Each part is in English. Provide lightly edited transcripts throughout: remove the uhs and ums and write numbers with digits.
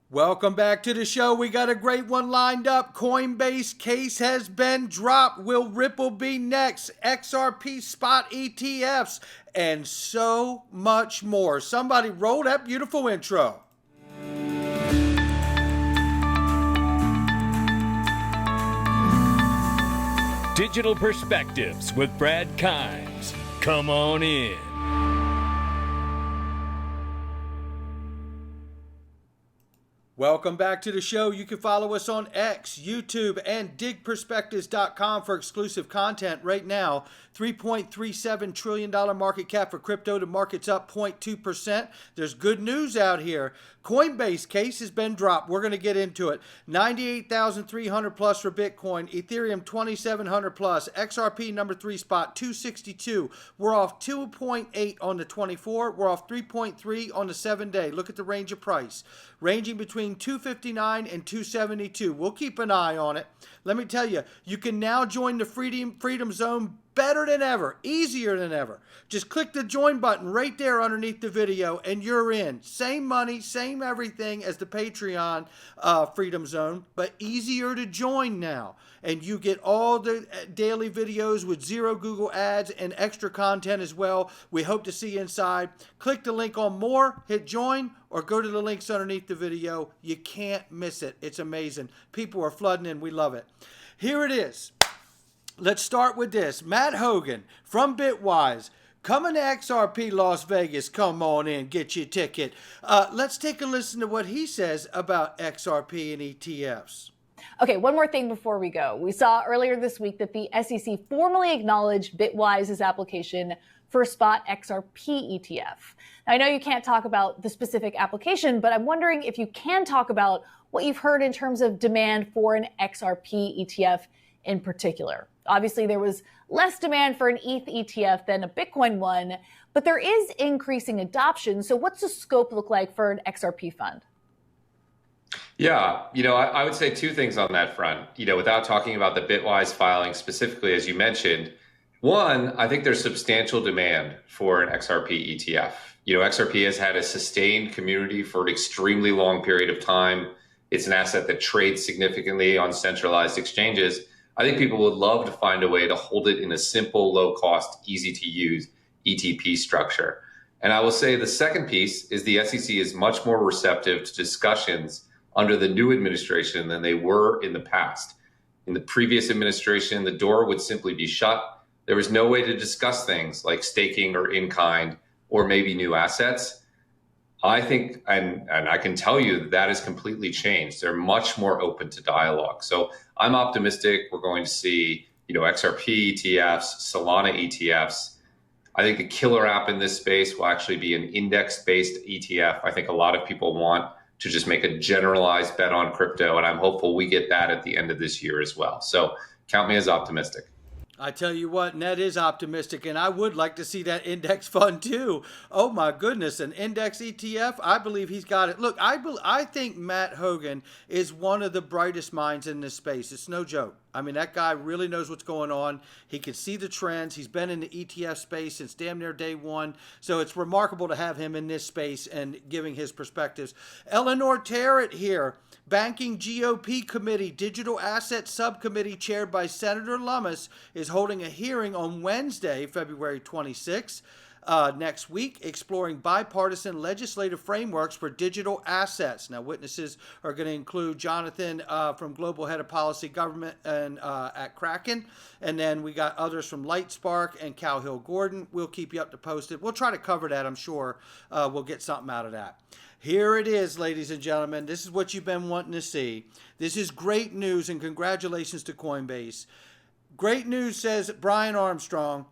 Welcome back to the show. We got a great one lined up. Coinbase case has been dropped. Will Ripple be next? XRP spot ETFs and so much more. Somebody roll that beautiful intro. Digital Perspectives with Brad Kimes. Come on in. Welcome back to the show. You can follow us on X, YouTube, and digperspectives.com for exclusive content. Right now, $3.37 trillion market cap for crypto. The market's up 0.2%. There's good news out here. Coinbase case has been dropped. We're going to get into it. 98,300 plus for Bitcoin. Ethereum 2,700 plus. XRP number 3 spot 262. We're off 2.8 on the 24. We're off 3.3 on the 7-day. Look at the range of price. Ranging between 259 and 272. We'll keep an eye on it. Let me tell you, you can now join the Freedom Zone better than ever, easier than ever. Just click the join button right there underneath the video and you're in. Same money, same everything as the Patreon Freedom Zone, but easier to join now. And you get all the daily videos with zero Google ads and extra content as well. We hope to see you inside. Click the link on more, hit join, or go to the links underneath the video. You can't miss it. It's amazing. People are flooding in. We love it. Here it is. Let's start with this. Matt Hogan from Bitwise. Coming to XRP Las Vegas. Come on in. Get your ticket. Let's take a listen to what he says about XRP and ETFs. Okay, one more thing before we go. We saw earlier this week that the SEC formally acknowledged Bitwise's application for a spot XRP ETF. Now, I know you can't talk about the specific application, but I'm wondering if you can talk about what you've heard in terms of demand for an XRP ETF in particular. Obviously, there was less demand for an ETH ETF than a Bitcoin one, but there is increasing adoption. So what's the scope look like for an XRP fund? Yeah, I would say two things on that front, without talking about the Bitwise filing specifically, as you mentioned. One, I think there's substantial demand for an XRP ETF. XRP has had a sustained community for an extremely long period of time. It's an asset that trades significantly on centralized exchanges. I think people would love to find a way to hold it in a simple, low cost, easy to use ETP structure. And I will say the second piece is the SEC is much more receptive to discussions under the new administration than they were in the past. In the previous administration, the door would simply be shut. There was no way to discuss things like staking or in-kind or maybe new assets. I think, and I can tell you that has completely changed. They're much more open to dialogue. So I'm optimistic we're going to see, XRP ETFs, Solana ETFs. I think the killer app in this space will actually be an index-based ETF. I think a lot of people want to just make a generalized bet on crypto, and I'm hopeful we get that at the end of this year as well. So count me as optimistic. I tell you what, Ned is optimistic, and I would like to see that index fund too. Oh my goodness, an index ETF? I believe he's got it. Look, I think Matt Hogan is one of the brightest minds in this space. It's no joke. I mean, that guy really knows what's going on. He can see the trends. He's been in the ETF space since damn near day one. So it's remarkable to have him in this space and giving his perspectives. Eleanor Tarrant here, Banking GOP Committee, Digital Asset Subcommittee chaired by Senator Lummis, is holding a hearing on Wednesday, February 26th. Next week, exploring bipartisan legislative frameworks for digital assets. Now, witnesses are going to include Jonathan from Global Head of Policy Government and at Kraken. And then we got others from Lightspark and Cowhill Gordon. We'll keep you up to posted. We'll try to cover that. I'm sure we'll get something out of that. Here it is, ladies and gentlemen. This is what you've been wanting to see. This is great news, and congratulations to Coinbase. Great news, says Brian Armstrong.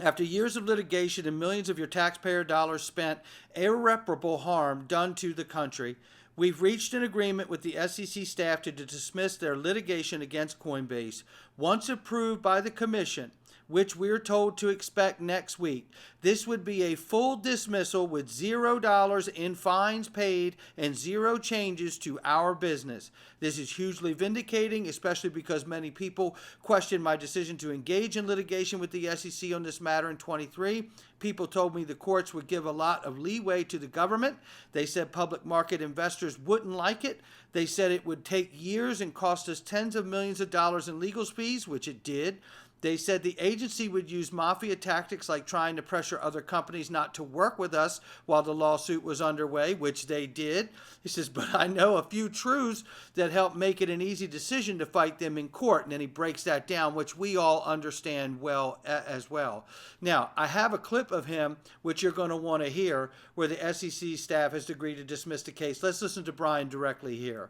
After years of litigation and millions of your taxpayer dollars spent, irreparable harm done to the country, we've reached an agreement with the SEC staff to dismiss their litigation against Coinbase. Once approved by the commission, which we're told to expect next week. This would be a full dismissal with $0 in fines paid and zero changes to our business. This is hugely vindicating, especially because many people questioned my decision to engage in litigation with the SEC on this matter in 23. People told me the courts would give a lot of leeway to the government. They said public market investors wouldn't like it. They said it would take years and cost us tens of millions of dollars in legal fees, which it did. They said the agency would use mafia tactics like trying to pressure other companies not to work with us while the lawsuit was underway, which they did. He says, but I know a few truths that help make it an easy decision to fight them in court. And then he breaks that down, which we all understand well as well. Now, I have a clip of him, which you're going to want to hear, where the SEC staff has agreed to dismiss the case. Let's listen to Brian directly here.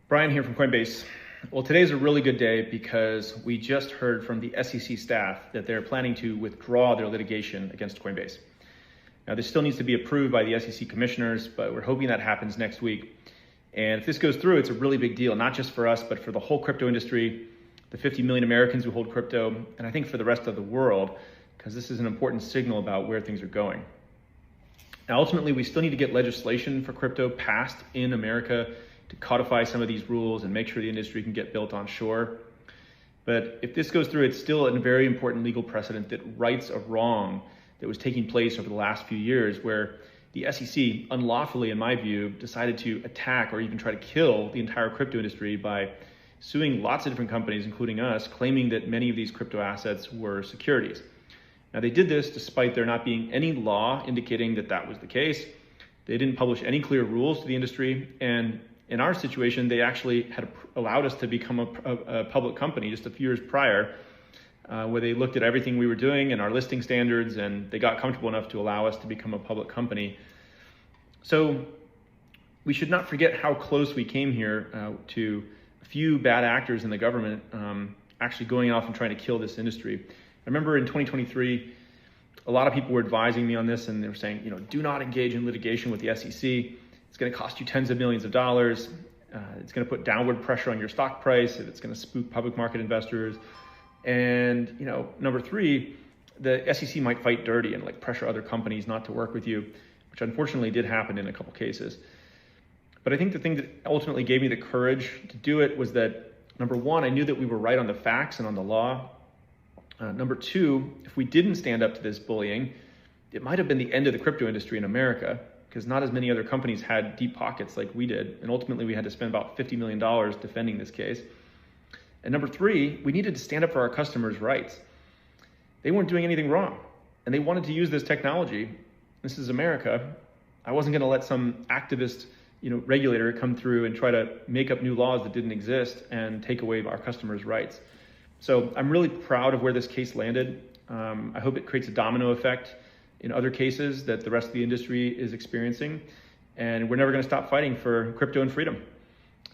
Brian here from Coinbase. Well, today's a really good day because we just heard from the SEC staff that they're planning to withdraw their litigation against Coinbase. Now, this still needs to be approved by the SEC commissioners, but we're hoping that happens next week. And if this goes through, it's a really big deal, not just for us, but for the whole crypto industry, the 50 million Americans who hold crypto, and I think for the rest of the world, because this is an important signal about where things are going. Now, ultimately, we still need to get legislation for crypto passed in America to codify some of these rules and make sure the industry can get built on shore. But if this goes through, it's still a very important legal precedent that rights a wrong that was taking place over the last few years, where the SEC, unlawfully in my view, decided to attack or even try to kill the entire crypto industry by suing lots of different companies, including us, claiming that many of these crypto assets were securities. Now, they did this despite there not being any law indicating that that was the case. They didn't publish any clear rules to the industry, and in our situation, they actually had allowed us to become a public company just a few years prior, where they looked at everything we were doing and our listing standards, and they got comfortable enough to allow us to become a public company. So we should not forget how close we came here to a few bad actors in the government actually going off and trying to kill this industry. I remember in 2023, a lot of people were advising me on this, and they were saying, do not engage in litigation with the SEC. It's going to cost you tens of millions of dollars. It's going to put downward pressure on your stock price. It's going to spook public market investors. And, number three, the SEC might fight dirty and pressure other companies not to work with you, which unfortunately did happen in a couple cases. But I think the thing that ultimately gave me the courage to do it was that, number one, I knew that we were right on the facts and on the law. Number two, if we didn't stand up to this bullying, it might have been the end of the crypto industry in America, because not as many other companies had deep pockets like we did. And ultimately, we had to spend about $50 million defending this case. And number three, we needed to stand up for our customers' rights. They weren't doing anything wrong, and they wanted to use this technology. This is America. I wasn't going to let some activist, regulator come through and try to make up new laws that didn't exist and take away our customers' rights. So I'm really proud of where this case landed. I hope it creates a domino effect in other cases that the rest of the industry is experiencing. And we're never going to stop fighting for crypto and freedom.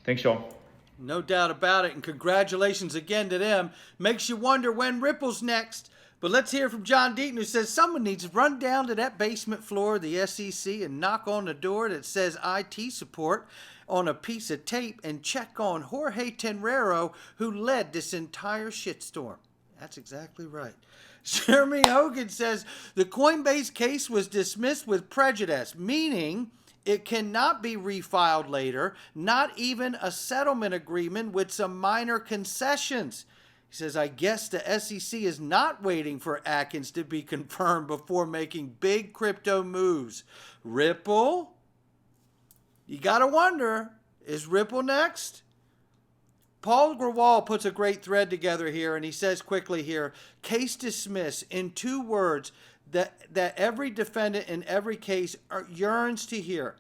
Thanks, y'all. No doubt about it. And congratulations again to them. Makes you wonder when Ripple's next. But let's hear from John Deaton, who says someone needs to run down to that basement floor of the SEC and knock on the door that says IT support on a piece of tape and check on Jorge Tenrero, who led this entire shitstorm. That's exactly right. Jeremy Hogan says the Coinbase case was dismissed with prejudice, meaning it cannot be refiled later, not even a settlement agreement with some minor concessions. He says, I guess the SEC is not waiting for Atkins to be confirmed before making big crypto moves. Ripple? You got to wonder, is Ripple next? Paul Grewal puts a great thread together here, and he says quickly here, case dismissed in 2 words that every defendant in every case yearns to hear.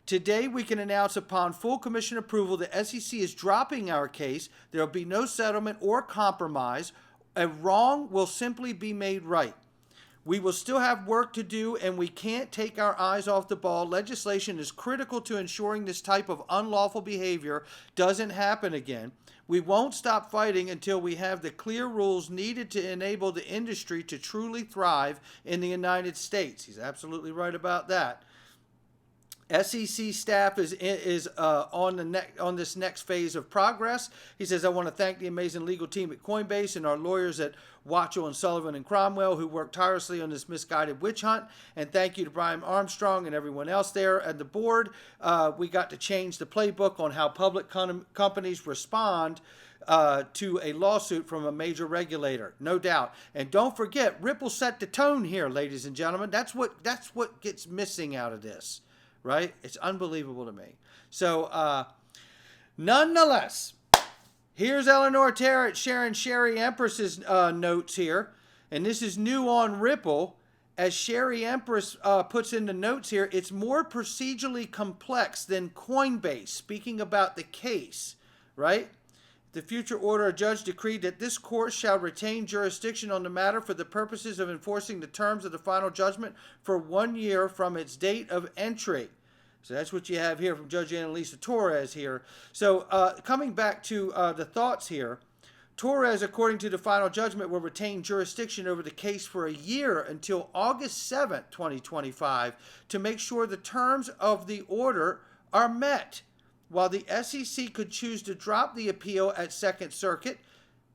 Today, we can announce upon full commission approval the SEC is dropping our case. There will be no settlement or compromise. A wrong will simply be made right. We will still have work to do, and we can't take our eyes off the ball. Legislation is critical to ensuring this type of unlawful behavior doesn't happen again. We won't stop fighting until we have the clear rules needed to enable the industry to truly thrive in the United States. He's absolutely right about that. SEC staff is on this next phase of progress. He says, I want to thank the amazing legal team at Coinbase and our lawyers at Watchell and Sullivan and Cromwell who worked tirelessly on this misguided witch hunt. And thank you to Brian Armstrong and everyone else there at the board. We got to change the playbook on how public companies respond to a lawsuit from a major regulator, no doubt. And don't forget, Ripple set the tone here, ladies and gentlemen. That's what gets missing out of this. Right? It's unbelievable to me. So, nonetheless, here's Eleanor Tarrant sharing Sherry Empress's notes here. And this is new on Ripple. As Sherry Empress puts in the notes here, it's more procedurally complex than Coinbase, speaking about the case, right? The future order, a judge decreed that this court shall retain jurisdiction on the matter for the purposes of enforcing the terms of the final judgment for 1 year from its date of entry. So that's what you have here from Judge Annalisa Torres here. So coming back to the thoughts here, Torres, according to the final judgment, will retain jurisdiction over the case for a year until August 7th, 2025, to make sure the terms of the order are met. While the SEC could choose to drop the appeal at Second Circuit,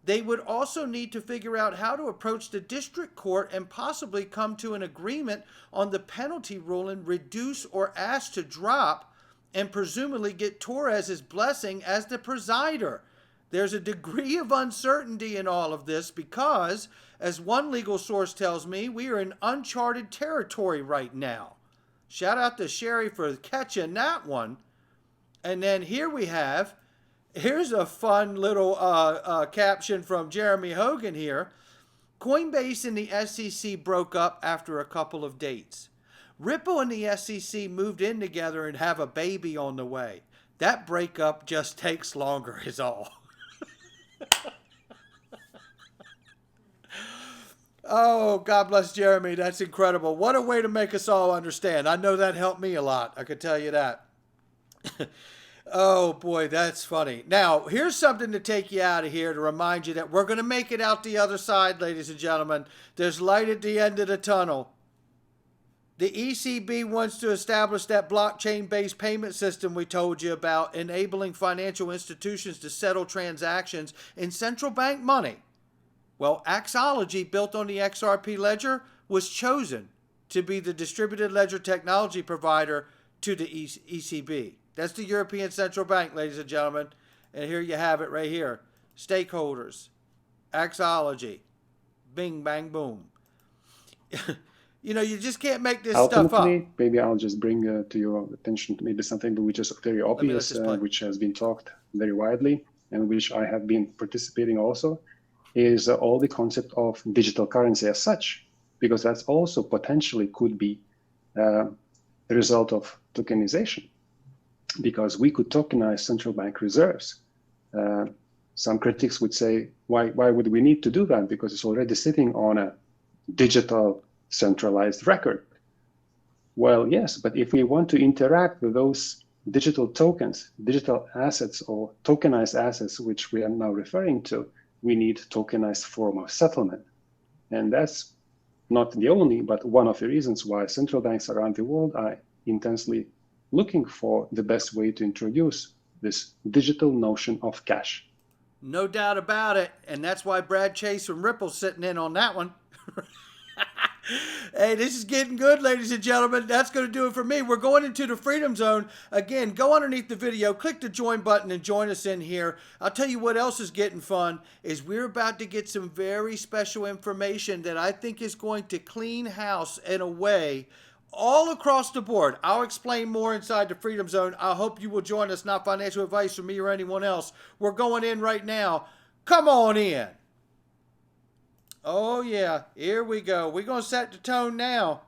they would also need to figure out how to approach the district court and possibly come to an agreement on the penalty ruling, reduce or ask to drop, and presumably get Torres's blessing as the presider. There's a degree of uncertainty in all of this because, as one legal source tells me, we are in uncharted territory right now. Shout out to Sherry for catching that one. And then here we have, here's a fun little caption from Jeremy Hogan here. Coinbase and the SEC broke up after a couple of dates. Ripple and the SEC moved in together and have a baby on the way. That breakup just takes longer is all. Oh, God bless Jeremy. That's incredible. What a way to make us all understand. I know that helped me a lot. I could tell you that. Oh, boy, that's funny. Now, here's something to take you out of here to remind you that we're going to make it out the other side, ladies and gentlemen. There's light at the end of the tunnel. The ECB wants to establish that blockchain-based payment system we told you about, enabling financial institutions to settle transactions in central bank money. Well, Axology, built on the XRP Ledger, was chosen to be the distributed ledger technology provider to the ECB. That's the European Central Bank, ladies and gentlemen. And here you have it right here. Stakeholders. Axology. Bing, bang, boom. You know, you just can't make this stuff up. Maybe I'll just bring to your attention maybe something which is very obvious, which has been talked very widely, and which I have been participating also, is all the concept of digital currency as such, because that's also potentially could be the result of tokenization. Because we could tokenize central bank reserves. Some critics would say, why would we need to do that? Because it's already sitting on a digital centralized record. Well, yes, but if we want to interact with those digital tokens, digital assets or tokenized assets, which we are now referring to, we need tokenized form of settlement. And that's not the only, but one of the reasons why central banks around the world are intensely looking for the best way to introduce this digital notion of cash. No doubt about it. And that's why Brad Chase from Ripple's sitting in on that one. Hey, this is getting good, ladies and gentlemen. That's going to do it for me. We're going into the Freedom Zone. Again, go underneath the video, click the join button, and join us in here. I'll tell you what else is getting fun is we're about to get some very special information that I think is going to clean house in a way all across the board. I'll explain more inside the Freedom Zone. I hope you will join us. Not financial advice from me or anyone else. We're going in right now. Come on in. Oh, yeah. Here we go. We're going to set the tone now.